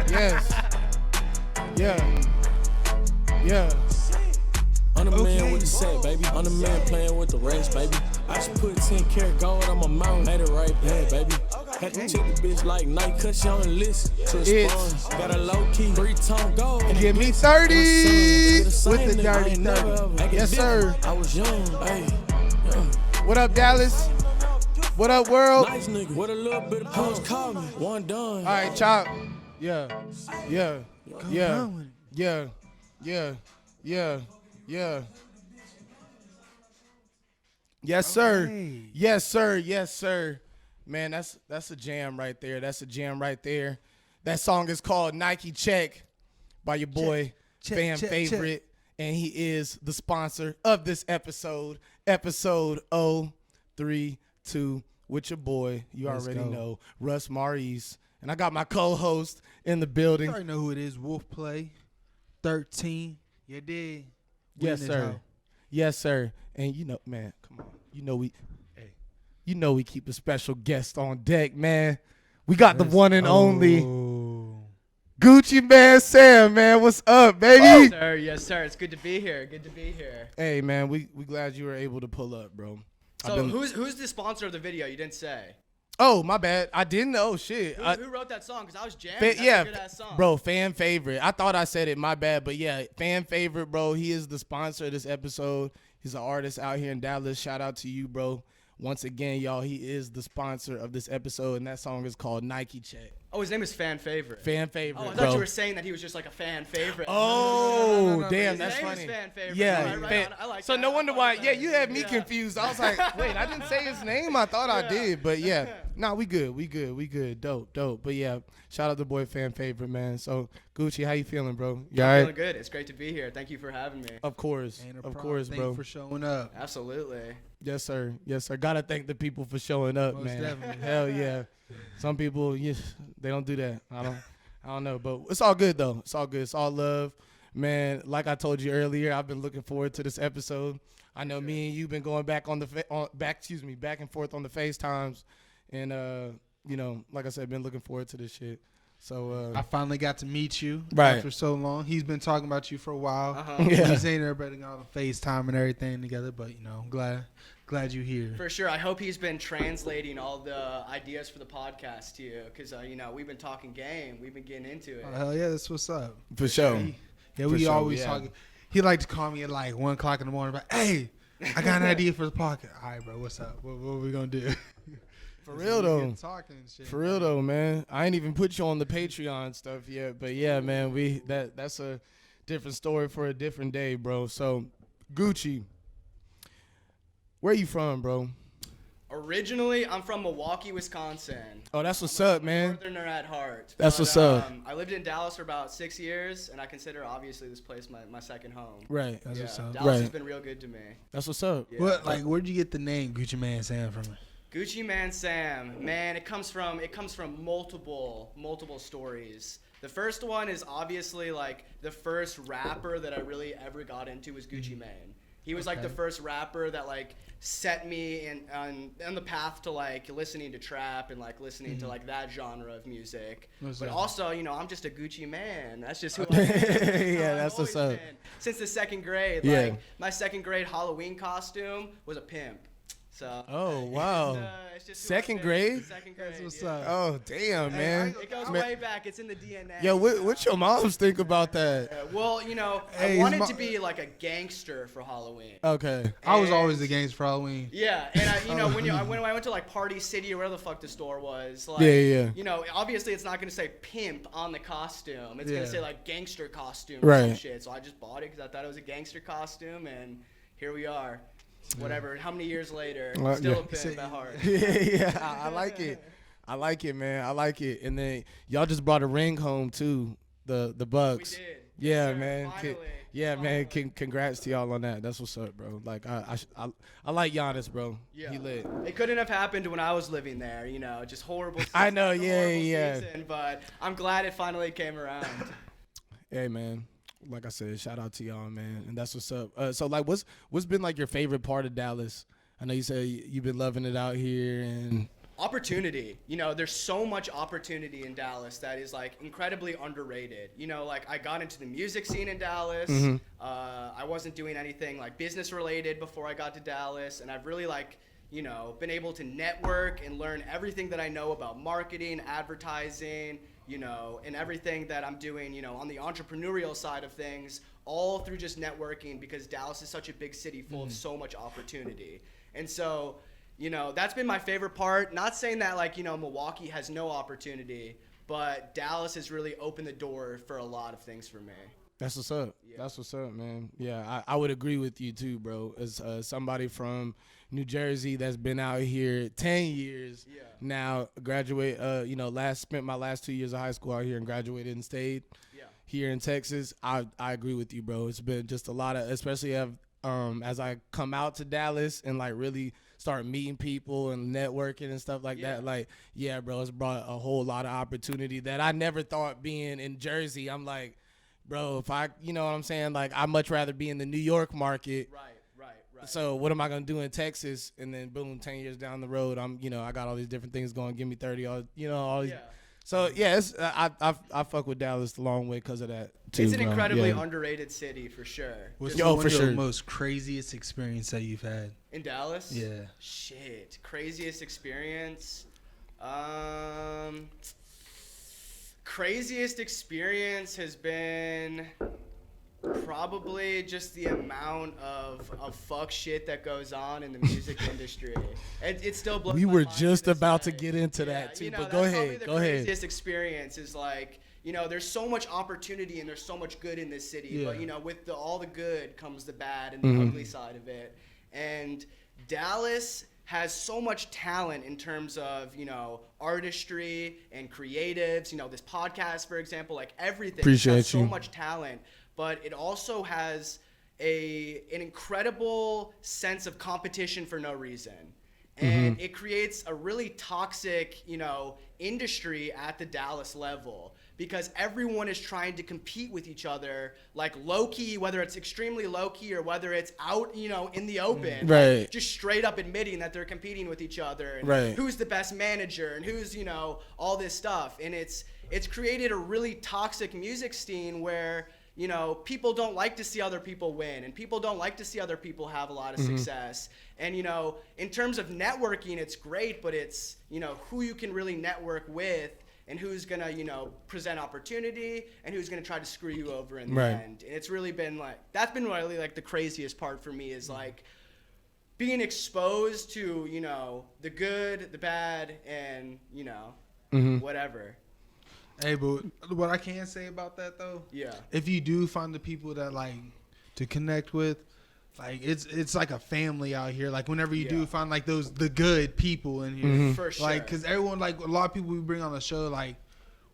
Yes. Yeah. Yeah. I'm the man with the set, baby. I'm the man playing with the rest, baby. I just put 10 karat gold on my mouth, made it right back, baby. Had to check the bitch like Nike, cause she don't listen to response. Got a low key, 3-tone gold. Give me 30 with the dirty 30. Yes, sir. I was young, hey. What up, Dallas? What up, world? Nice nigga. What a little bit of punch call me. One done. All right, Chop. Yeah. Yeah. Yeah. Yeah. Yeah. Yeah. Yeah. Yes, sir. Okay. Yes, sir. Yes, sir. Man, that's a jam right there. That's a jam right there. That song is called Nike Check by your boy, fan favorite. And he is the sponsor of this episode, episode 032, with your boy, you already know, Russ Maurice. And I got my co-host in the building. You already know who it is, Wolf Play 13. You did. Yes, sir. Yes, sir. And you know, man, come on. You know we keep a special guest on deck, man. We got the one and only Gucciman Sam, man. What's up, baby? Yes, sir. It's good to be here. Good to be here. Hey, man, we glad you were able to pull up, bro. So who's the sponsor of the video? You didn't say. Oh, my bad. I didn't know. Shit. Who wrote that song? Because I was jamming. That's a good-ass song. Bro, fan favorite. I thought I said it. My bad. But, yeah, fan favorite, bro. He is the sponsor of this episode. He's an artist out here in Dallas. Shout out to you, bro. Once again, y'all, he is the sponsor of this episode, and that song is called Nike Check. Oh, his name is Fan Favorite. Fan Favorite, Oh, I bro. thought you were saying that he was just like a fan favorite. Oh, No. damn, His that's name funny. Is Fan Favorite. Yeah, Right on. I like so that. no wonder why. Yeah, you had me Yeah. confused. I was like, wait, I didn't say his name. I thought I did, but yeah, nah, we good. Dope. But yeah, shout out to boy Fan Favorite, man. So Gucci, how you feeling, bro? You all right? Feeling good. It's great to be here. Thank you for having me. Of course, Thank bro. you for showing up. Absolutely. Yes, sir. Gotta thank the people for showing up, Most man. definitely. Hell yeah. Some people, they don't do that. I don't know, but it's all good though. It's all good. It's all love, man. Like I told you earlier, I've been looking forward to this episode. I know me and you've been going back back and forth on the FaceTimes, and like I said, been looking forward to this shit. So I finally got to meet you Right. after so long. He's been talking about you for a while. Yeah. He's saying everybody got on FaceTime and everything together, but I'm glad you're here. For sure. I hope he's been translating all the ideas for the podcast to you, because we've been talking game. We've been getting into it. Oh, hell yeah, that's what's up. for sure. We sure, always yeah. talking. He liked to call me at like 1 o'clock in the morning, but hey, I got an idea for the podcast. All right, bro, what's up? What are we gonna do? For real though. Talking and shit. For real though, man. I ain't even put you on the Patreon stuff yet, but yeah, man, that's a different story for a different day, bro. So, Gucci, where you from, bro? Originally, I'm from Milwaukee, Wisconsin. Oh, that's what's up, man. Northerner at heart. That's what's up. I lived in Dallas for about 6 years, and I consider obviously this place my second home. Right. That's what's up. Dallas has Right. been real good to me. That's what's up. Yeah. Where'd you get the name Gucciman Sam from? Gucciman Sam, man, it comes from multiple stories. The first one is obviously like the first rapper that I really ever got into was Gucciman. He was like the first rapper that like set me on the path to like listening to trap and like listening to like that genre of music. But also, I'm just a Gucci man. That's just who I am. Yeah, that's what's up. Been. Since the second grade, Yeah. like my second grade Halloween costume was a pimp. So. Oh, wow. It's just who Second I've been. grade? Second grade. That's what's yeah. up. Oh, damn, man. It goes Man. way back. It's in the DNA. Yo, what your moms think about that? Well, Hey, I wanted his to be like a gangster for Halloween. Okay. I was always against for Halloween. Yeah, and when I went to like Party City or whatever the fuck the store was, like, Yeah. Obviously it's not gonna say pimp on the costume. It's Yeah. gonna say like gangster costume Right. or some shit. So I just bought it because I thought it was a gangster costume, and here we are. Whatever. How many years later? Still yeah. a pimp at heart. Yeah, I like it. I like it, man. I like it. And then y'all just brought a ring home too, the Bucks. We did. Yeah, Yes, sir. man. Finally. Man. Congrats to y'all on that. That's what's up, bro. Like I like Giannis, bro. Yeah. He lit. It couldn't have happened when I was living there, just horrible season. I know, after yeah, horrible yeah. season, but I'm glad it finally came around. Hey, man. Like I said, shout out to y'all, man. And that's what's up. So like, what's been like your favorite part of Dallas? I know you said you've been loving it out here, and Opportunity. You know, there's so much opportunity in Dallas that is like incredibly underrated. You know, like I got into the music scene in Dallas. I wasn't doing anything like business related before I got to Dallas, and I've really like, you know, been able to network and learn everything that I know about marketing, advertising, you know, and everything that I'm doing, you know, on the entrepreneurial side of things, all through just networking, because Dallas is such a big city full of so much opportunity. And so, you know, that's been my favorite part. Not saying that, like, you know, Milwaukee has no opportunity, but Dallas has really opened the door for a lot of things for me. That's what's up. Yeah. That's what's up, man. Yeah, I would agree with you too, bro. As somebody from New Jersey that's been out here 10 years now, you know, spent my last 2 years of high school out here and graduated and stayed here in Texas. I agree with you, bro. It's been just a lot of, especially as I come out to Dallas and like really start meeting people and networking and stuff like that. Like, yeah, bro, it's brought a whole lot of opportunity that I never thought being in Jersey. I'm like, bro, if I, you know what I'm saying? Like, I'd much rather be in the New York market. Right. So what am I going to do in Texas? And then boom, 10 years down the road, I got all these different things going. GIMME30, all these. So yeah, I fuck with Dallas the long way because of that too. It's an incredibly underrated city for sure. What's for the sure. most craziest experience that you've had In Dallas? Yeah. Shit. Craziest experience? Craziest experience has been probably just the amount of fuck shit that goes on in the music industry. It still blows We my were mind just to this about day. to get into that too, you know, but go that's ahead. probably the craziest experience is like, you know, there's so much opportunity and there's so much good in this city, but you know, with all the good comes the bad and the ugly side of it. And Dallas has so much talent in terms of, you know, artistry and creatives. You know, this podcast, for example, like everything. Appreciate has so you. much talent, but it also has an incredible sense of competition for no reason. And it creates a really toxic, you know, industry at the Dallas level because everyone is trying to compete with each other, like low key, whether it's extremely low key or whether it's out, you know, in the open, Right. like, just straight up admitting that they're competing with each other, and Right. who's the best manager and who's, you know, all this stuff. And it's created a really toxic music scene where, you know, people don't like to see other people win and people don't like to see other people have a lot of success. And, you know, in terms of networking, it's great, but it's, you know, who you can really network with and who's going to, you know, present opportunity and who's going to try to screw you over in the end. And it's really been like, that's been really like the craziest part for me is like being exposed to, you know, the good, the bad, and, you know, whatever. Hey, but what I can say about that though, if you do find the people that like to connect with, like it's like a family out here. Like whenever you do find like the good people in here, For sure. like because everyone, like a lot of people we bring on the show, like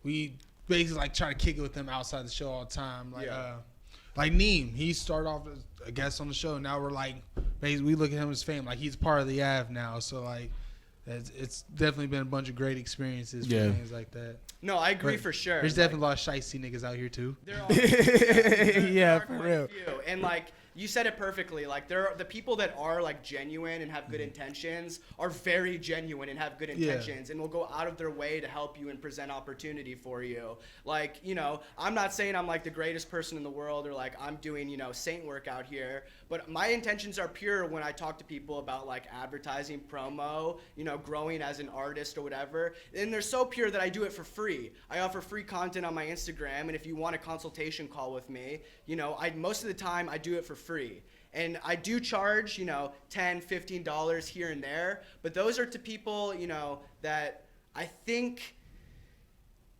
we basically like try to kick it with them outside the show all the time. Like like Neem, he started off as a guest on the show. Now we're like basically we look at him as fame. Like he's part of the Av now. So like it's definitely been a bunch of great experiences for things like that. No, I agree for sure. There's definitely a lot of shicey niggas out here too. There are, there are for quite real. a few. And like you said it perfectly. Like there are the people that are like genuine and have good intentions are very genuine and have good intentions and will go out of their way to help you and present opportunity for you. Like, you know, I'm not saying I'm like the greatest person in the world or like I'm doing, you know, saint work out here, but my intentions are pure when I talk to people about like advertising, promo, you know, growing as an artist or whatever. And they're so pure that I do it for free. I offer free content on my Instagram, and if you want a consultation call with me, you know, most of the time I do it for free. And I do charge, you know, $10, $15 here and there, but those are to people, you know, that I think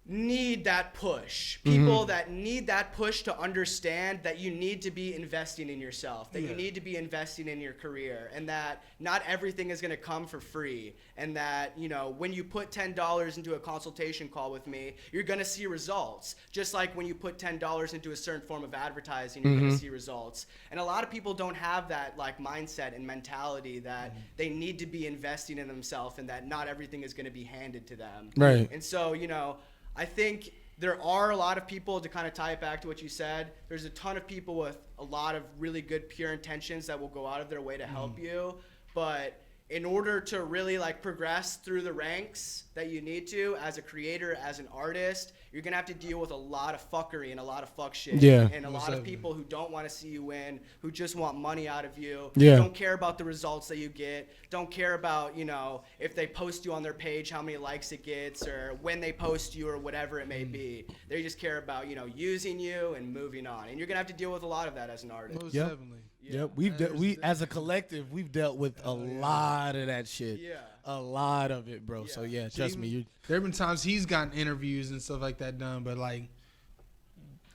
need that push. People that need that push to understand that you need to be investing in yourself, that you need to be investing in your career, and that not everything is going to come for free, and that, you know, when you put $10 into a consultation call with me, you're going to see results. Just like when you put $10 into a certain form of advertising, you're going to see results. And a lot of people don't have that like mindset and mentality that they need to be investing in themselves and that not everything is going to be handed to them. Right. And so, you know, I think there are a lot of people, to kind of tie it back to what you said, there's a ton of people with a lot of really good pure intentions that will go out of their way to help you, but in order to really like progress through the ranks that you need to as a creator, as an artist, you're gonna have to deal with a lot of fuckery and a lot of fuck shit. Yeah. And a lot of people who don't want to see you win, who just want money out of you. Yeah. Don't care about the results that you get. Don't care about, you know, if they post you on their page, how many likes it gets, or when they post you, or whatever it may be. They just care about, you know, using you and moving on. And you're gonna have to deal with a lot of that as an artist. Most Yep. definitely. Yep, we as a collective, we've dealt with a lot of that shit. Yeah. A lot of it, bro. So yeah, trust me. There have been times he's gotten interviews and stuff like that done, but like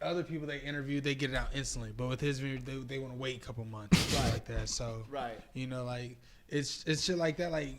other people they interview, they get it out instantly. But with his interview, they want to wait a couple months, stuff like that. So you know, like it's shit like that. Like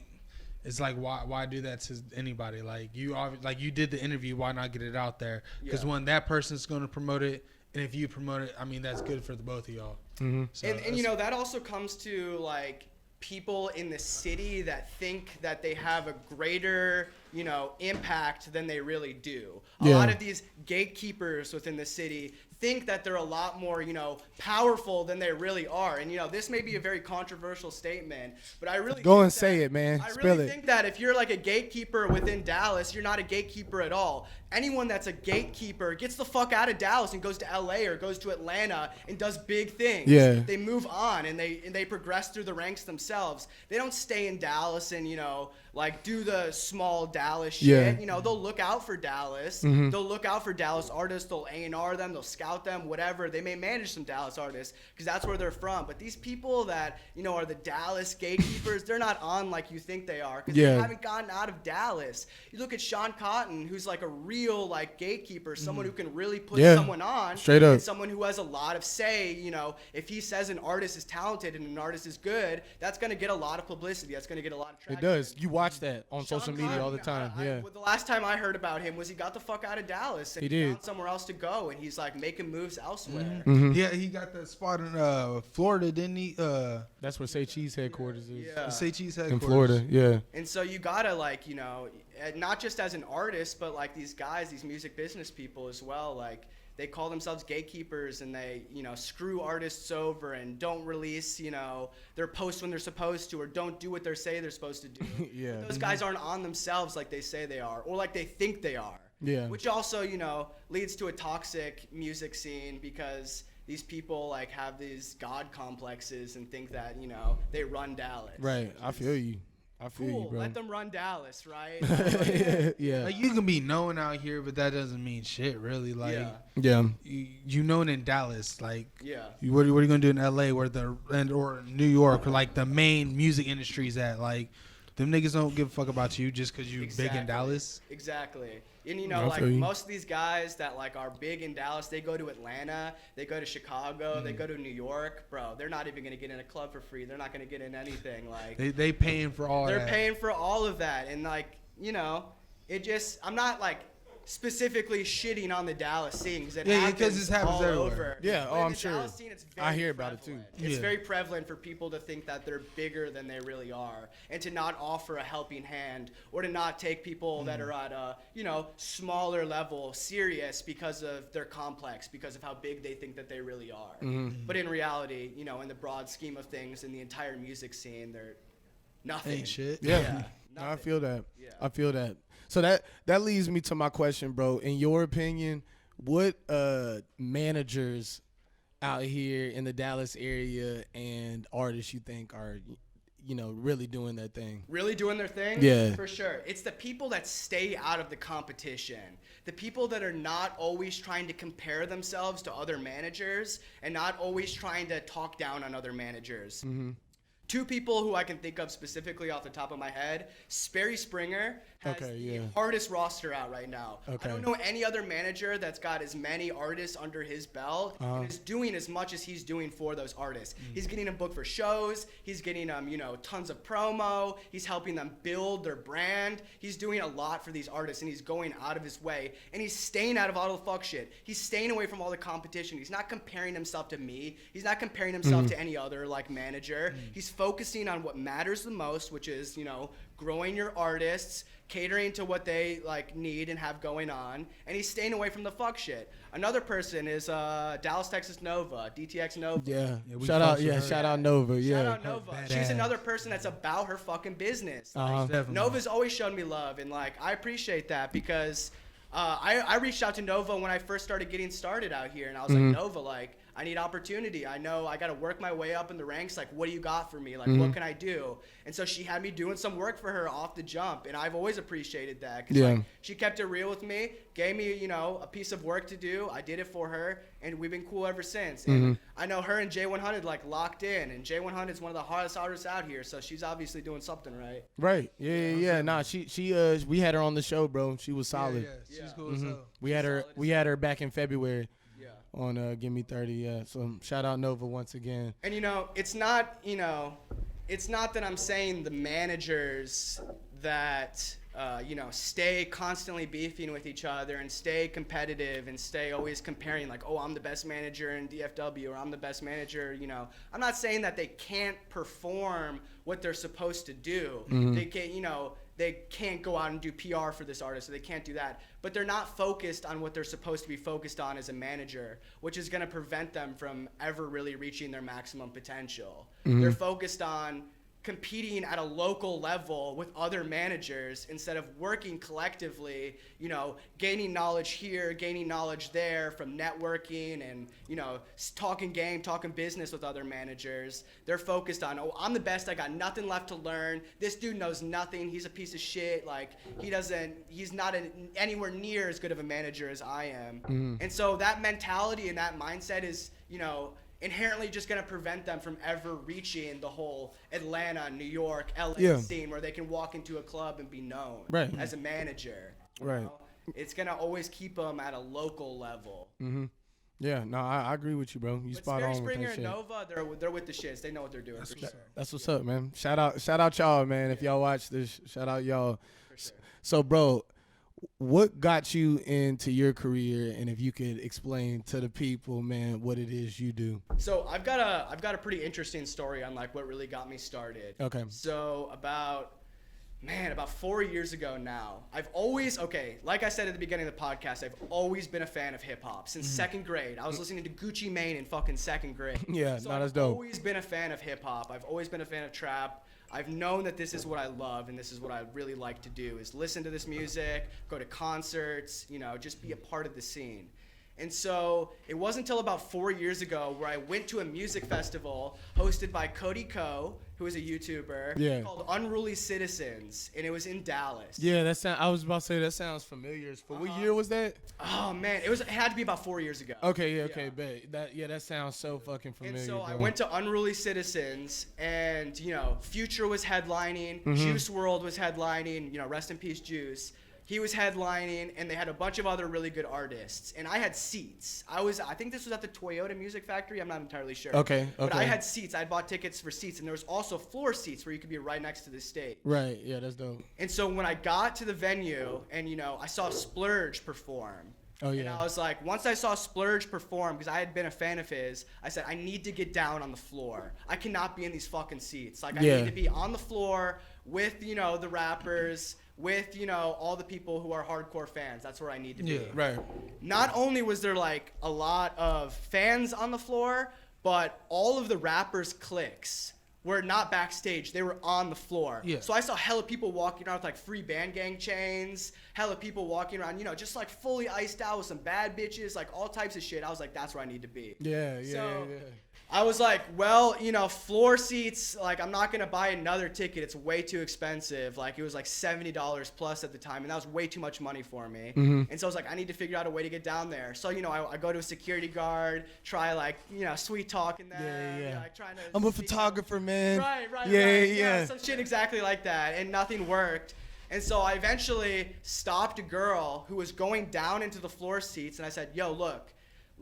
it's like why do that to anybody? Like you did the interview, why not get it out there? Because when that person's going to promote it, and if you promote it, I mean that's good for the both of y'all. Mm-hmm. So and you know, that also comes to like people in the city that think that they have a greater, you know, impact than they really do. A lot of these gatekeepers within the city think that they're a lot more, you know, powerful than they really are. And, you know, this may be a very controversial statement, but I really Go think and say it, man. I Spill really it. think that if you're like a gatekeeper within Dallas, you're not a gatekeeper at all. Anyone that's a gatekeeper gets the fuck out of Dallas and goes to LA or goes to Atlanta and does big things. Yeah. They move on and they progress through the ranks themselves. They don't stay in Dallas and, you know, like do the small Dallas shit. Yeah. You know, they'll look out for Dallas. Mm-hmm. They'll look out for Dallas artists. They'll A&R them. They'll scout them, whatever. They may manage some Dallas artists because that's where they're from. But these people that, you know, are the Dallas gatekeepers, they're not on like you think they are because they haven't gotten out of Dallas. You look at Sean Cotton, who's like a real like gatekeeper, someone who can really put someone on. Straight up. And someone who has a lot of say. You know, if he says an artist is talented and an artist is good, that's going to get a lot of publicity. That's going to get a lot of traction. It does. You watch that on Sean social media Cotton, all the time. the last time I heard about him was he got the fuck out of Dallas and He he did. found somewhere else to go, and he's like making moves elsewhere. Yeah, he got that spot in Florida, didn't he? That's where Say Cheese headquarters is. Yeah. Say Cheese In headquarters. Florida, yeah. And so you gotta like, you know, not just as an artist, but like these guys, these music business people as well, like they call themselves gatekeepers and they, you know, screw artists over and don't release, you know, their posts when they're supposed to or don't do what they say they're supposed to do. Yeah. But those guys aren't on themselves like they say they are or like they think they are. Yeah. Which also, you know, leads to a toxic music scene because these people like have these god complexes and think that, you know, they run Dallas. Right. I feel you. I feel Cool. you, bro. Let them run Dallas, right? Yeah. Like you can be known out here, but that doesn't mean shit, really. Like Yeah. you known in Dallas, like Yeah. what are you gonna do in LA or New York, or like the main music industries at? Like them niggas don't give a fuck about you just because you big in Dallas. Exactly. And you know, I like feel you. most of these guys that like are big in Dallas, they go to Atlanta, they go to Chicago, they go to New York, bro. They're not even gonna get in a club for free. They're not gonna get in anything. Like They paying for all they're that. paying for all of that, and like, you know, it just, I'm not like specifically shitting on the Dallas scene because it Yeah, 'cause this happens all everywhere. over. Yeah, But oh, in I'm the sure. Dallas scene, it's I very hear about it, too. prevalent. It's Yeah. very prevalent for people to think that they're bigger than they really are, and to not offer a helping hand, or to not take people that are at a, you know, smaller level serious because of their complex, because of how big they think that they really are. But in reality, you know, in the broad scheme of things, in the entire music scene, they're nothing. Ain't shit. Yeah. No, I nothing. feel that. Yeah. I feel that. So that leads me to my question, bro. In your opinion, what managers out here in the Dallas area and artists you think are, you know, really doing their thing? Really doing their thing? Yeah. For sure. It's the people that stay out of the competition. The people that are not always trying to compare themselves to other managers and not always trying to talk down on other managers. Two people who I can think of specifically off the top of my head, Sperry Springer has the hardest roster out right now. I don't know any other manager that's got as many artists under his belt and is doing as much as he's doing for those artists. He's getting them booked for shows. He's getting them, you know, tons of promo. He's helping them build their brand. He's doing a lot for these artists, and he's going out of his way. And he's staying out of all the fuck shit. He's staying away from all the competition. He's not comparing himself to me. He's not comparing himself to any other, like, manager. He's focusing on what matters the most, which is, you know, growing your artists, catering to what they like need and have going on, and he's staying away from the fuck shit. Another person is Dallas, Texas Nova, DTX Nova. Yeah. we Shout out. fucks with Yeah. her. Shout out Nova. Yeah. Shout out Nova. Badass. She's another person that's about her fucking business. Like, Definitely. Nova's always shown me love, and like I appreciate that because I reached out to Nova when I first started getting started out here, and I was like, Nova, like I need opportunity. I know I got to work my way up in the ranks. Like, what do you got for me? Like, what can I do? And so she had me doing some work for her off the jump, and I've always appreciated that. 'Cause, like, she kept it real with me, gave me, you know, a piece of work to do. I did it for her, and we've been cool ever since. And I know her and J100 like locked in, and J100 is one of the hardest artists out here, so she's obviously doing something right. Right. Yeah. Nah. She. We had her on the show, bro. She was solid. Yeah, she's cool as hell. We had her. solid We had her back in February Yeah. on GIMME30. Yeah. So shout out Nova once again. And you know, it's not that I'm saying the managers that stay constantly beefing with each other and stay competitive and stay always comparing like, oh, I'm the best manager in DFW or I'm the best manager, you know. I'm not saying that they can't perform what they're supposed to do. They can't, they can't go out and do PR for this artist, so they can't do that. But they're not focused on what they're supposed to be focused on as a manager, which is going to prevent them from ever really reaching their maximum potential. They're focused on competing at a local level with other managers instead of working collectively, gaining knowledge here, gaining knowledge there from networking and, talking game, talking business with other managers. They're focused on, oh, I'm the best. I got nothing left to learn. This dude knows nothing. He's a piece of shit. Like, he's not anywhere near as good of a manager as I am. And so that mentality and that mindset is, inherently just going to prevent them from ever reaching the whole Atlanta, New York, LA scene where they can walk into a club and be known as a manager. you know? It's going to always keep them at a local level. Yeah, no, I agree with you, bro. You But spot Spirit on with Springer that and shit. Nova, they're with the shits. They know what they're doing. For sure. That's what's up, man. Shout out y'all, man. If y'all watch this, shout out y'all. For sure. So, bro, what got you into your career, and if you could explain to the people, man, what it is you do? So I've got a pretty interesting story on like what really got me started. Okay. So about 4 years ago now, like I said at the beginning of the podcast, I've always been a fan of hip hop since second grade. I was listening to Gucciman in fucking second grade. Yeah, so that's I've dope. always been a fan of hip hop. I've always been a fan of trap. I've known that this is what I love and this is what I really like to do is listen to this music, go to concerts, just be a part of the scene. And so it wasn't until about 4 years ago where I went to a music festival hosted by Cody Ko, who is a YouTuber, called Unruly Citizens, and it was in Dallas. Yeah, I was about to say that sounds familiar. For what year was that? Oh man, it had to be about 4 years ago. Okay, bet. That sounds so fucking familiar. And so bro. I went to Unruly Citizens, and Future was headlining, Juice WRLD was headlining, rest in peace Juice. He was headlining, and they had a bunch of other really good artists. And I had seats. I think this was at the Toyota Music Factory. I'm not entirely sure. Okay. But I had seats. I bought tickets for seats, and there was also floor seats where you could be right next to the stage. Right. Yeah, that's dope. And so when I got to the venue, and I saw Splurge perform. Oh yeah. And I was like, once I saw Splurge perform, because I had been a fan of his, I said, I need to get down on the floor. I cannot be in these fucking seats. Like, I need to be on the floor with, the rappers, with, all the people who are hardcore fans. That's where I need to be. Yeah. Right. Not only was there, like, a lot of fans on the floor, but all of the rappers' cliques were not backstage. They were on the floor. Yeah. So I saw hella people walking around with like free band gang chains, hella people walking around, just like fully iced out with some bad bitches, like all types of shit. I was like, that's where I need to be. Yeah. I was like, well, floor seats, like I'm not going to buy another ticket. It's way too expensive. Like it was like $70 plus at the time. And that was way too much money for me. And so I was like, I need to figure out a way to get down there. So, I go to a security guard, try like, sweet talking them. Yeah. Like trying to I'm a photographer, man. Right. Yeah. Some shit exactly like that. And nothing worked. And so I eventually stopped a girl who was going down into the floor seats. And I said, yo, look.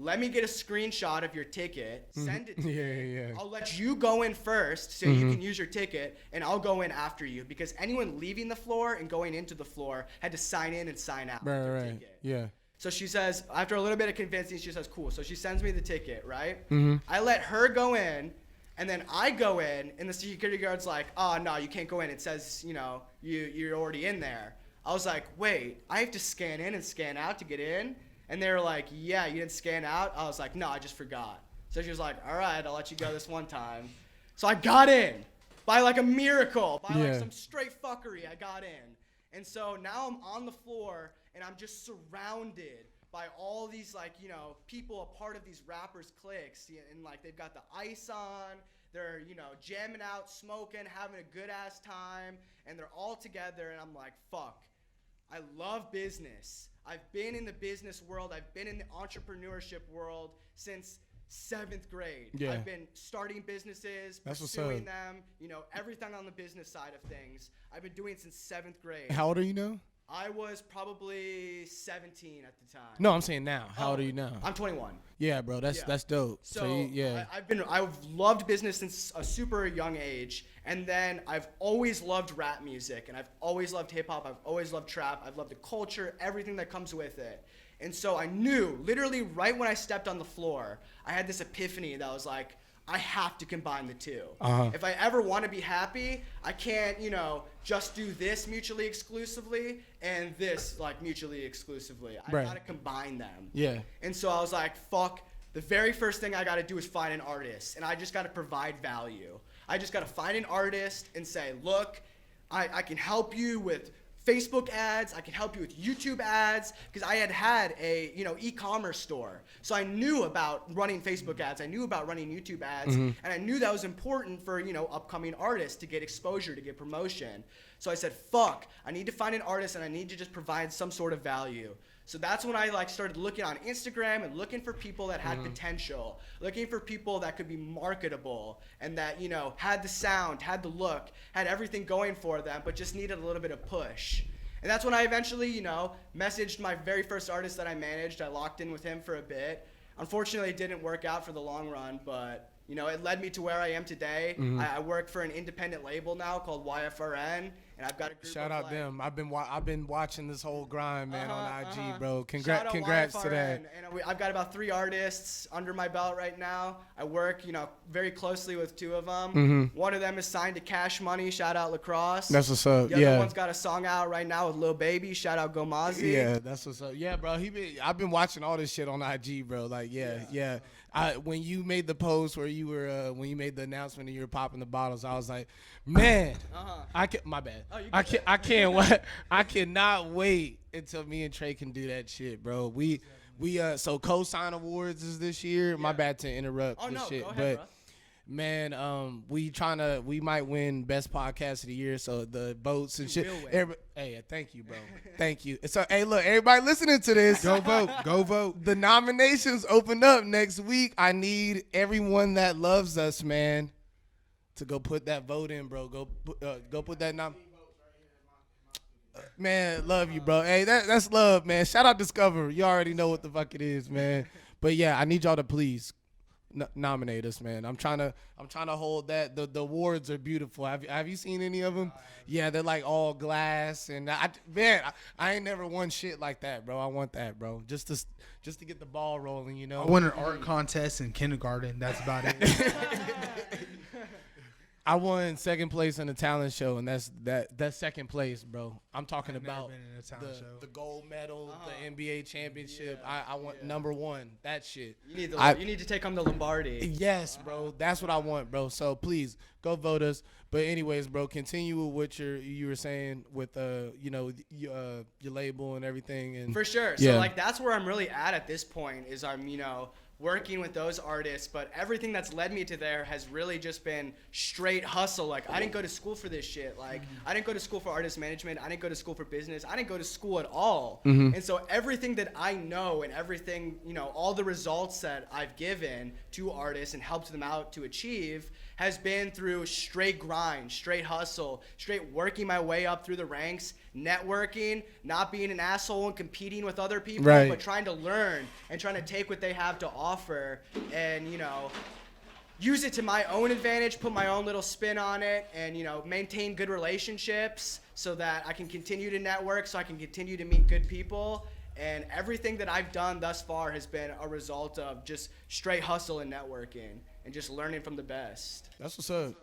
Let me get a screenshot of your ticket, send it to me. Yeah. I'll let you go in first so you can use your ticket, and I'll go in after you. Because anyone leaving the floor and going into the floor had to sign in and sign out with their ticket. Yeah. So she says, after a little bit of convincing, she says, cool. So she sends me the ticket, right? I let her go in, And then I go in, and the security guard's like, oh, no, you can't go in. It says, you're already in there. I was like, wait, I have to scan in and scan out to get in? And they were like, yeah, you didn't scan out? I was like, no, I just forgot. So she was like, all right, I'll let you go this one time. So I got in by like a miracle, by like some straight fuckery. I got in. And so now I'm on the floor, and I'm just surrounded by all these, like, people, a part of these rappers' cliques, and, like, they've got the ice on, they're, jamming out, smoking, having a good-ass time, and they're all together, and I'm like, fuck, I love business. I've been in the business world, I've been in the entrepreneurship world since 7th grade. Yeah. I've been starting businesses, That's what's pursuing up. them, everything on the business side of things. I've been doing it since 7th grade. How old are you now? I was probably 17 at the time. No, I'm saying now. How old are you now? I'm 21. Yeah, bro. That's dope. So yeah. I've loved business since a super young age, and then I've always loved rap music, and I've always loved hip hop. I've always loved trap. I've loved the culture, everything that comes with it. And so I knew, literally right when I stepped on the floor, I had this epiphany that was like, I have to combine the two. If I ever want to be happy, I can't, just do this mutually exclusively and this like mutually exclusively. I gotta combine them. Yeah. And so I was like, fuck, the very first thing I gotta do is find an artist, and I just gotta provide value. I just gotta find an artist and say, look, I can help you with Facebook ads, I can help you with YouTube ads, because I had a e-commerce store. So I knew about running Facebook ads, I knew about running YouTube ads, and I knew that was important for, upcoming artists to get exposure, to get promotion. So I said, fuck, I need to find an artist and I need to just provide some sort of value. So that's when I started looking on Instagram and looking for people that had potential, looking for people that could be marketable and that, had the sound, had the look, had everything going for them, but just needed a little bit of push. And that's when I eventually, messaged my very first artist that I managed. I locked in with him for a bit. Unfortunately, it didn't work out for the long run, but it led me to where I am today. I work for an independent label now called YFRN, and I've got a group Shout of out them. I've been watching this whole grind, man, on IG, bro. Shout out Congrats to YFRN. that. And I've got about 3 artists under my belt right now. I work, very closely with 2 of them. One of them is signed to Cash Money. Shout out Lacrosse. That's what's up. The other one's got a song out right now with Lil Baby. Shout out Gomazi. Yeah, that's what's up. Yeah, bro. I've been watching all this shit on IG, bro. Like, yeah. When you made the post where you were, when you made the announcement and you were popping the bottles, I was like, man, my bad. Oh, I cannot wait until me and Trey can do that shit, bro. So co-sign awards is this year. My bad to interrupt this shit, go ahead, but bro. man, we might win best podcast of the year. So the votes and shit. Hey, thank you, bro. Thank you. So, hey, look, everybody listening to this, Go vote. Go vote. the nominations open up next week. I need everyone that loves us, man, to go put that vote in, bro. Go put that man, love you, bro. Hey, that's love, man. Shout out Discover. You already know what the fuck it is, man. But yeah, I need y'all to please nominate us, man. I'm trying to hold that. The awards are beautiful. Have you seen any of them? Yeah, they're like all glass, and I ain't never won shit like that, bro. I want that, bro. Just to get the ball rolling, I won an art contest in kindergarten. That's about it. I won second place in the talent show, and that's second place, bro. I'm talking about been in a talent show. the gold medal, the NBA championship. I want number 1. That shit. You need to take home the Lombardi. Yes, bro. That's what I want, bro. So please go vote us. But anyways, bro, continue with what you were saying with your label and everything. And For sure. So that's where I'm really at this point is I'm working with those artists, but everything that's led me to there has really just been straight hustle. Like, I didn't go to school for this shit. Like, I didn't go to school for artist management. I didn't go to school for business. I didn't go to school at all. And so everything that I know and everything, all the results that I've given to artists and helped them out to achieve has been through straight grind, straight hustle, straight working my way up through the ranks, networking, not being an asshole and competing with other people, but trying to learn and trying to take what they have to offer and, use it to my own advantage, put my own little spin on it, and, maintain good relationships so that I can continue to network, so I can continue to meet good people. And everything that I've done thus far has been a result of just straight hustle and networking and just learning from the best. That's what's up.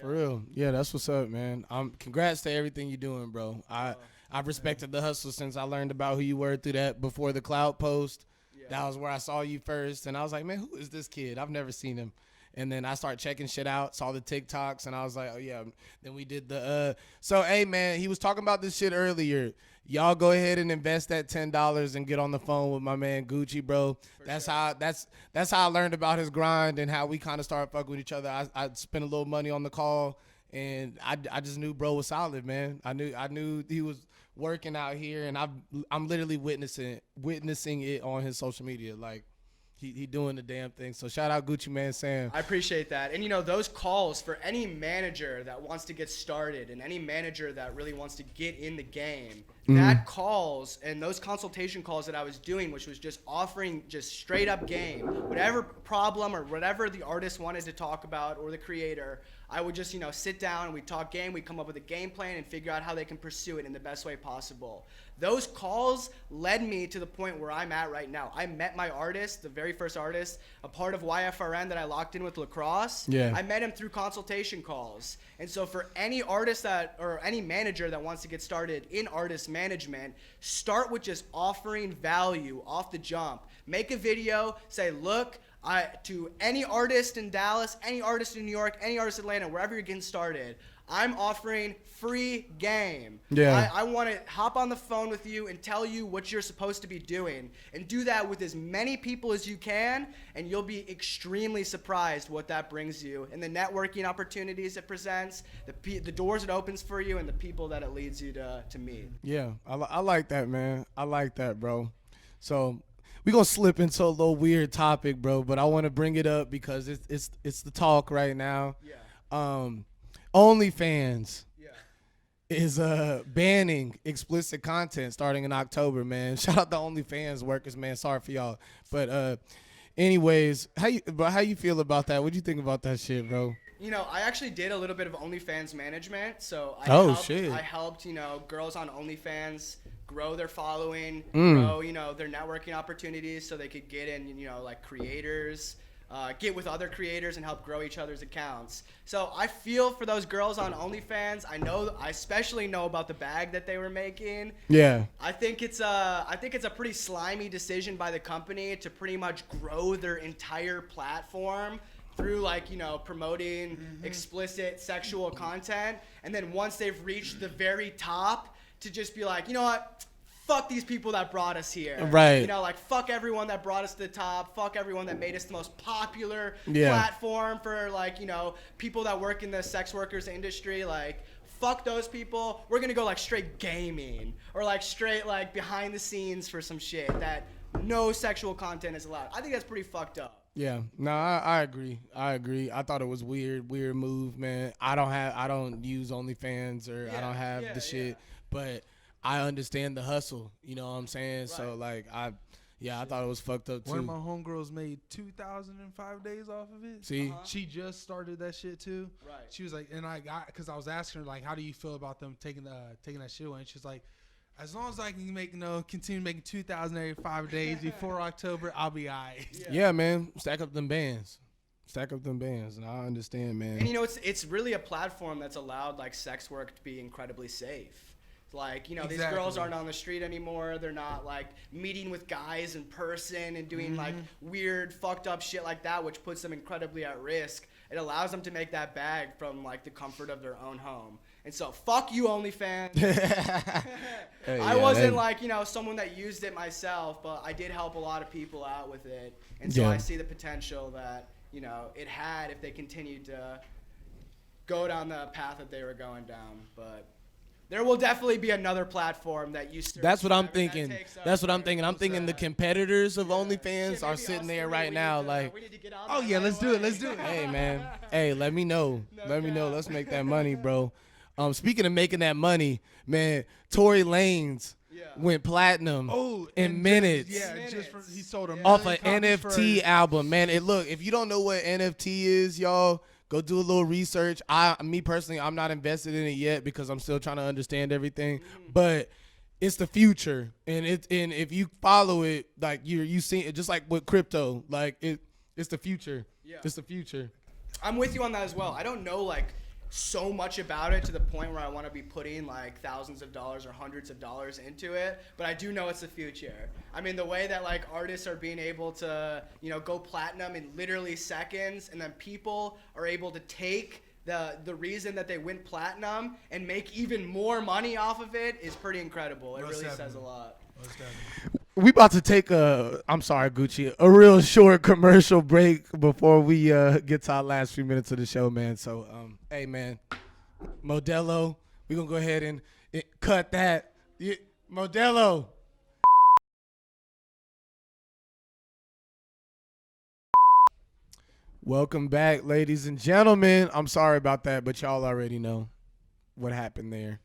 For real. Yeah, that's what's up, man. Congrats to everything you're doing, bro. I've respected the hustle since I learned about who you were through that before the cloud post. Yeah. That was where I saw you first, and I was like, man, who is this kid? I've never seen him. And then I started checking shit out, saw the TikToks, and I was like, oh, yeah. Then we did the so, hey, man, he was talking about this shit earlier. Y'all go ahead and invest that $10 and get on the phone with my man Gucci, bro. That's how I learned about his grind and how we kind of started fucking with each other. I spent a little money on the call, and I just knew bro was solid, man. I knew he was working out here, and I'm literally witnessing it on his social media, like. He doing the damn thing. So shout out Gucciman Sam. I appreciate that. And, those calls for any manager that wants to get started and any manager that really wants to get in the game, that calls and those consultation calls that I was doing, which was just offering just straight up game, whatever problem or whatever the artist wanted to talk about or the creator, I would just, sit down and we'd talk game, we'd come up with a game plan and figure out how they can pursue it in the best way possible. Those calls led me to the point where I'm at right now. I met my artist, the very first artist, a part of YFRN that I locked in with Lacrosse. Yeah. I met him through consultation calls. And so for any artist or any manager that wants to get started in artist management, start with just offering value off the jump. Make a video, say, look, to any artist in Dallas, any artist in New York, any artist in Atlanta, wherever you're getting started, I'm offering free game. Yeah. I want to hop on the phone with you and tell you what you're supposed to be doing. And do that with as many people as you can, and you'll be extremely surprised what that brings you and the networking opportunities it presents, the doors it opens for you, and the people that it leads you to meet. Yeah, I like that, man. I like that, bro. So we're going to slip into a little weird topic, bro, but I want to bring it up because it's the talk right now. Yeah. OnlyFans is banning explicit content starting in October, man. Shout out to OnlyFans workers, man. Sorry for y'all. But anyways, how you feel about that? What do you think about that shit, bro? I actually did a little bit of OnlyFans management. So I helped, girls on OnlyFans grow their following, grow, their networking opportunities so they could get in, like creators, get with other creators and help grow each other's accounts. So I feel for those girls on OnlyFans. I especially know about the bag that they were making. Yeah. I think it's a pretty slimy decision by the company to pretty much grow their entire platform through promoting explicit sexual content, and then once they've reached the very top, to just be like, you know what? Fuck these people that brought us here. Right. Fuck everyone that brought us to the top. Fuck everyone that made us the most popular platform for, people that work in the sex workers industry. Fuck those people. We're going to go, straight gaming or, straight, behind the scenes for some shit that no sexual content is allowed. I think that's pretty fucked up. Yeah, no, I agree. I thought it was weird I man. I don't use OnlyFans or I don't have the shit, but I understand the hustle. You know what I'm saying? Right. So I thought it was fucked up too. One of my homegirls made 2,005 days off of it. See, she just started that shit too. Right. She was like, because I was asking her how do you feel about them taking that shit away? And she's like, as long as I can continue making 2,000 every 5 days before October, I'll be alright. Yeah, man. Stack up them bands, and I understand, man. And it's really a platform that's allowed sex work to be incredibly safe. These girls aren't on the street anymore. They're not meeting with guys in person and doing weird, fucked up shit like that, which puts them incredibly at risk. It allows them to make that bag from the comfort of their own home. And so, fuck you, OnlyFans. I wasn't someone that used it myself, but I did help a lot of people out with it. And so I see the potential that, it had if they continued to go down the path that they were going down. But there will definitely be another platform that you serve. That's what I'm thinking. I'm thinking the competitors of OnlyFans are sitting there right now we need to get on let's do it. Hey, man. Hey, let me know. Let's make that money, bro. Speaking of making that money, man, Tory Lanez went platinum in minutes. He sold a off an NFT album, man. Look, if you don't know what NFT is, y'all, go do a little research. Me personally, I'm not invested in it yet because I'm still trying to understand everything. But it's the future, and if you follow it, like you see it, just like with crypto, like it's the future. Yeah. It's the future. I'm with you on that as well. I don't know like so much about it to the point where I want to be putting like thousands of dollars or hundreds of dollars into it, but I do know it's the future. I mean, the way that like artists are being able to, go platinum in literally seconds, and then people are able to take the reason that they went platinum and make even more money off of it is pretty incredible. It really says a lot. We about to take I'm sorry, Gucci, a real short commercial break before we get to our last few minutes of the show, man. So, hey, man, Modelo, we gonna go ahead and cut that. Modelo. Welcome back, ladies and gentlemen. I'm sorry about that, but y'all already know what happened there.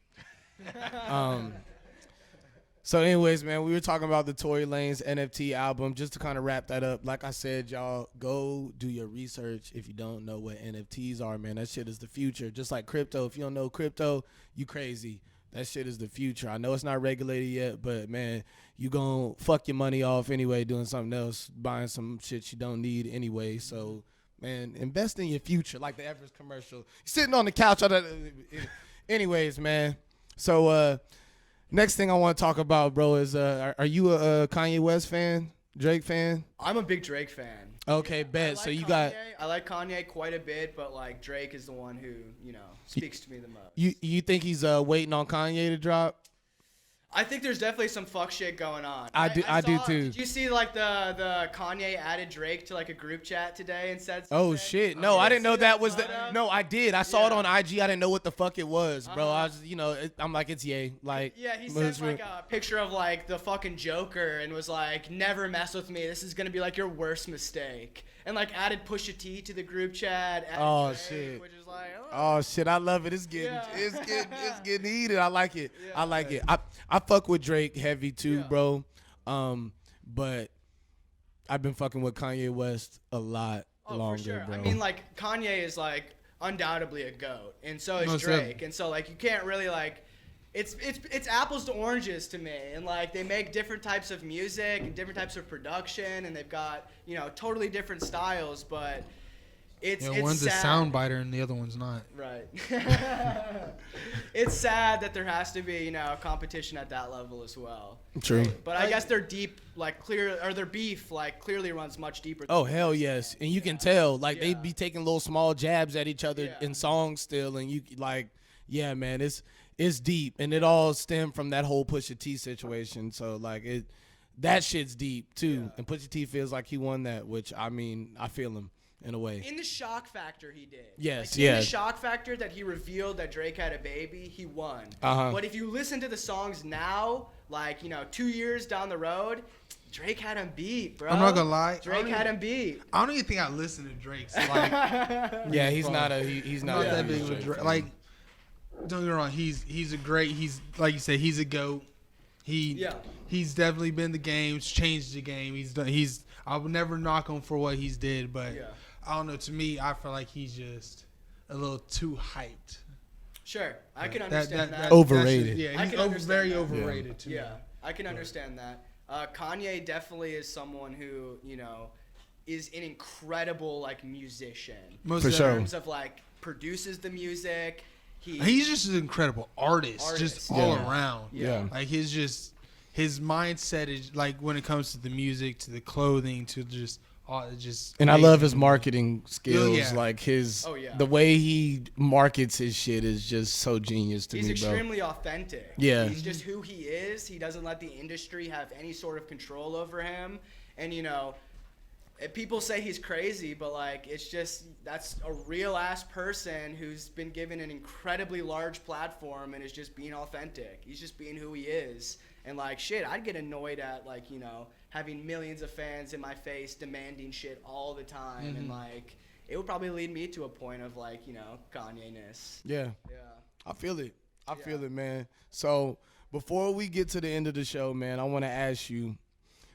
So anyways, man, we were talking about the Tory Lanez NFT album. Just to kind of wrap that up, like I said, y'all, go do your research if you don't know what NFTs are, man. That shit is the future. Just like crypto. If you don't know crypto, you crazy. That shit is the future. I know it's not regulated yet, but, man, you gonna fuck your money off anyway doing something else, buying some shit you don't need anyway. So, man, invest in your future like the Everest commercial. You're sitting on the couch. Anyways, man. So, next thing I want to talk about, bro, is are you a Kanye West fan, Drake fan? I'm a big Drake fan. Okay, bet. So you got. I like Kanye quite a bit, but like Drake is the one who speaks to me the most. You think he's waiting on Kanye to drop? I think there's definitely some fuck shit going on. I do too. Did you see like the Kanye added Drake to like a group chat today and said something? Oh shit! No, I didn't know that was the. No, I did. I saw it on IG. I didn't know what the fuck it was, bro. I was, I'm like, it's yay. Like, yeah, he sent like a picture of like the fucking Joker and was like, never mess with me. This is gonna be like your worst mistake. And like added Pusha T to the group chat. Oh Drake, shit! Which is like, oh shit! I love it. It's getting heated. I like it. Yeah, I like it. I fuck with Drake heavy too, bro. But I've been fucking with Kanye West a lot longer, for sure. bro. I mean, like Kanye is like undoubtedly a GOAT, and so is Most Drake, definitely. and so like you can't really like. It's apples to oranges to me, and like they make different types of music and different types of production, and they've got totally different styles, but it's one's sad. a sound biter and the other one's not. Right. It's sad that there has to be competition at that level as well. True. But I guess their beef clearly runs much deeper. Oh hell yes, and you can tell like they be taking little small jabs at each other in songs still, and you like, yeah, man, it's deep, and it all stemmed from that whole Pusha T situation. So like that shit's deep too, and Pusha T feels like he won that, which I mean I feel him in a way. In the shock factor, he did. Yes, In the shock factor that he revealed that Drake had a baby, he won. But if you listen to the songs now, like 2 years down the road, Drake had him beat, bro. I'm not gonna lie. Drake had him beat. I don't even think I listen to Drake. So like, yeah, he's not that big of a Drake. Like, don't get me wrong. He's a great. He's like you said. He's a GOAT. He's definitely been the game. Changed the game. He's done. I would never knock him for what he's did, but I don't know. To me, I feel like he's just a little too hyped. Sure, I can understand that. Overrated. He's very overrated to me. Yeah, I can understand that. Kanye definitely is someone who is an incredible like musician. Most for sure. In terms of like produces the music. He's just an incredible artist. Just all around. Yeah. Like his mindset is like when it comes to the music, to the clothing, to just and I love his marketing skills. Yeah. Like the way he markets his shit is just so genius to me, bro. He's extremely authentic. Yeah. He's just who he is. He doesn't let the industry have any sort of control over him. And people say he's crazy, but like that's a real ass person who's been given an incredibly large platform and is just being authentic. He's just being who he is. And like shit, I'd get annoyed at like having millions of fans in my face demanding shit all the time, and like it would probably lead me to a point of like Kanye-ness. Yeah. I feel it. I feel it, man. So before we get to the end of the show, man, I want to ask you,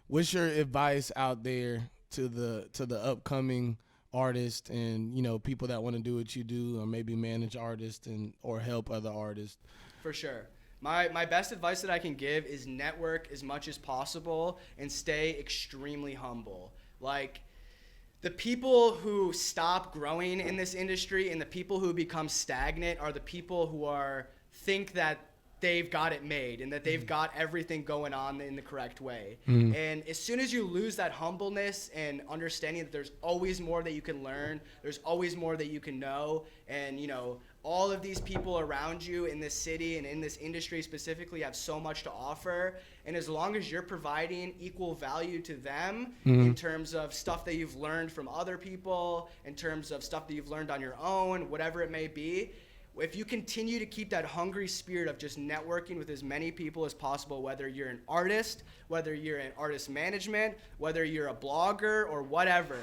what's your advice out there to the upcoming artists and people that want to do what you do, or maybe manage artists or help other artists? For sure. My best advice that I can give is network as much as possible and stay extremely humble. Like, the people who stop growing in this industry and the people who become stagnant are the people who think that they've got it made and that they've got everything going on in the correct way. And as soon as you lose that humbleness and understanding that there's always more that you can learn, there's always more that you can know, and you know, all of these people around you in this city and in this industry specifically have so much to offer, and as long as you're providing equal value to them in terms of stuff that you've learned from other people, in terms of stuff that you've learned on your own, whatever it may be, if you continue to keep that hungry spirit of just networking with as many people as possible, whether you're an artist, whether you're in artist management, whether you're a blogger or whatever,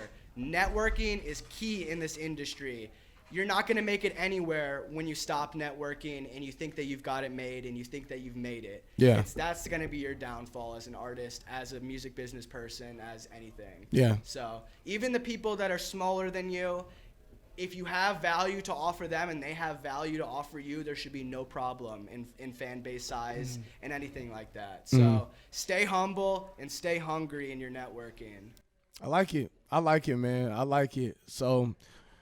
networking is key in this industry. You're not going to make it anywhere when you stop networking and you think that you've got it made and you think that you've made it. Yeah. That's going to be your downfall as an artist, as a music business person, as anything. Yeah. So even the people that are smaller than you, if you have value to offer them and they have value to offer you, there should be no problem in fan base size and anything like that. So stay humble and stay hungry in your networking. I like it. I like it, man. I like it. So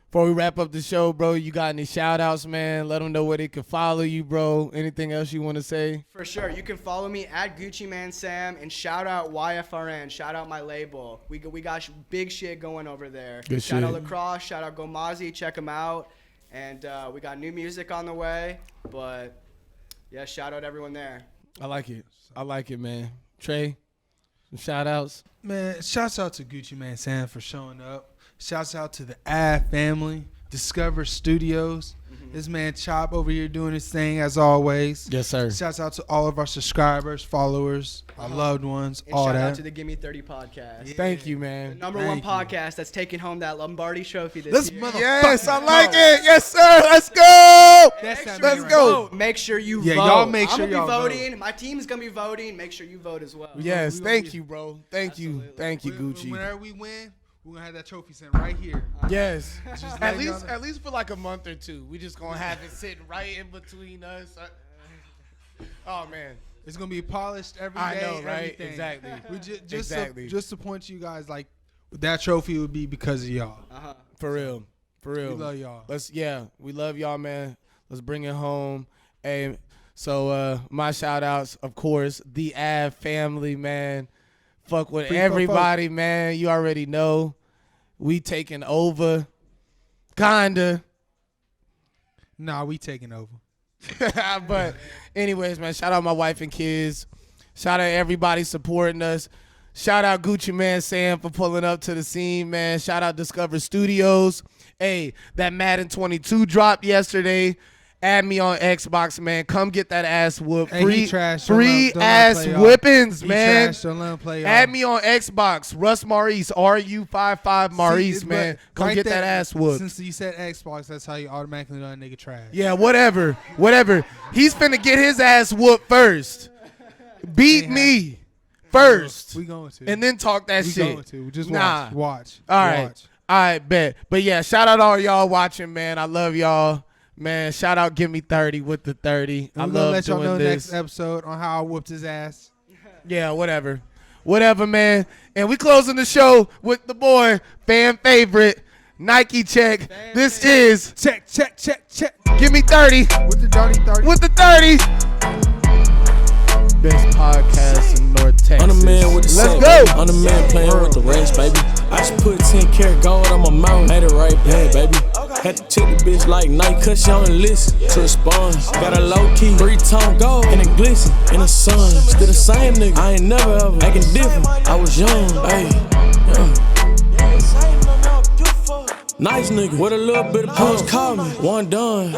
before we wrap up the show, bro, you got any shout outs, man? Let them know where they can follow you, bro. Anything else you want to say? For sure. You can follow me at Gucciman Sam, and shout out YFRN. Shout out my label. We got big shit going over there. Good shout shit. out Lacrosse. Shout out Gomazi. Check them out. And we got new music on the way. But, yeah, shout out everyone there. I like it. I like it, man. Trey, some shout outs? Man, shouts out to Gucciman Sam for showing up. Shouts out to the Ad family, Discover Studios. This man Chop over here doing his thing as always. Yes, sir. Shouts out to all of our subscribers, followers, our loved ones, And all shout that. out to the GIMME30 podcast. Yeah. Thank you, The man. number Thank one you. podcast that's taking home that Lombardi trophy this Let's year. mother- Yes, I Fucking like go. it. Yes, sir. Let's go. That's Make that sure man Let's right go. there. Make sure you Yeah, vote. y'all make sure I'm y'all gonna be vote. voting. My team's gonna be voting. Make sure you vote as well. Yes, we thank gonna- you, bro. Thank you. Absolutely. Thank you, Gucci. Whenever we win, we're going to have that trophy sent right here. Yes. Just At letting y'all least know. at least for like a month or two. We just gonna have it sitting right in between us. Oh man. It's going to be polished every day. I know, right? everything. Exactly. We just Exactly. just to point to you guys, like, that trophy would be because of y'all. For real. For real. We love y'all. We love y'all, man. Let's bring it home. Hey, so my shout outs, of course, the Av family, man. Fuck with Free for everybody, man. You already know. We taking over. Kinda. Nah, we taking over. But anyways, man, shout out my wife and kids. Shout out everybody supporting us. Shout out Gucciman Sam for pulling up to the scene, man. Shout out Discover Studios. Hey, that Madden 22 dropped yesterday. Add me on Xbox, man. Come get that ass whooped. Hey, he trash. Don't Free let him ass play y'all. whippings, He man. trash, don't let him play y'all. Add me on Xbox. Russ Maurice, RU55 Maurice, See, man. but Come right get there, that ass whooped. Since you said Xbox, that's how you automatically know that nigga trash. Yeah, whatever. He's finna get his ass whooped first. Beat me first. We going to. And then talk that we shit. going to. We just Nah. watch. All right. Watch. All right, bet. But yeah, shout out all y'all watching, man. I love y'all. Man, shout out GIMME30 with the 30. I I'm gonna love let y'all doing know this. next episode on how I whooped his ass. Yeah, whatever. Whatever, man. And we closing the show with the boy, fan favorite, Nike check. This is Check. GIMME30 With the dirty 30. with the 30. Best podcast in North Texas. I'm the man with the Let's set, go. baby. I'm the man playing with the rest, baby. I just put 10 karat gold on my mouth, made it right back, baby. Had to check the bitch like Nike, cause she only listen to respond. Got a low key, 3-tone gold, and it glisten in the sun. Still the same nigga, I ain't never ever acting different. I was young, ayy. Nice nigga, with a little bit of punch, call me. One done.